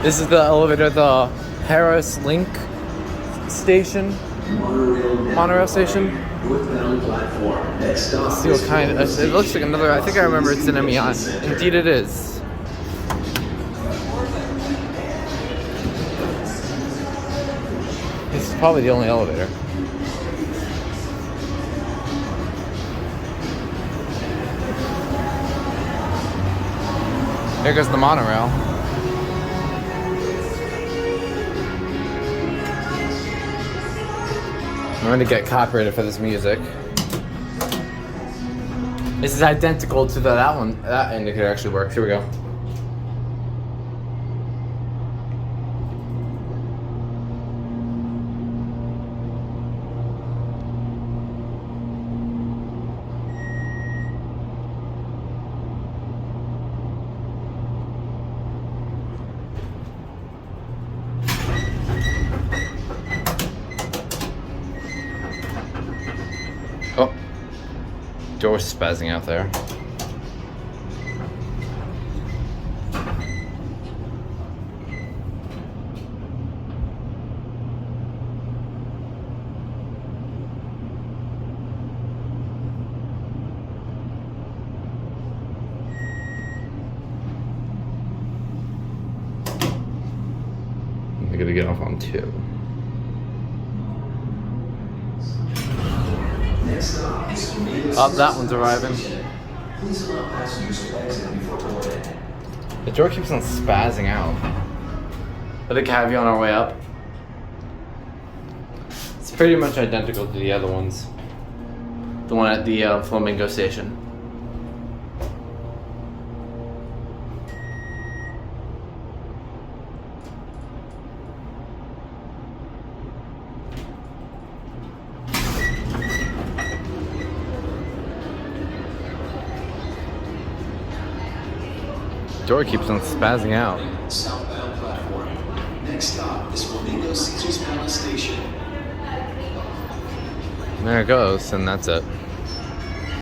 This is the elevator at the Harrah LINQ station. Monorail station. Let's see what kind of, it looks like another, I think I remember it's an MEI. Indeed it is. This is probably the only elevator. Here goes the monorail. I'm going to get copyrighted for this music. This is identical to that indicator actually works. Here we go. Oh, door's spazzing out there. I'm gonna get off on 2. Oh, that one's arriving. The door keeps on spazzing out. Let it have you on our way up. It's pretty much identical to the other ones. The one at the Flamingo station. Door keeps on spazzing out. Southbound platform. Next stop is Flamingo Caesar's Palace Station. There it goes, and that's it.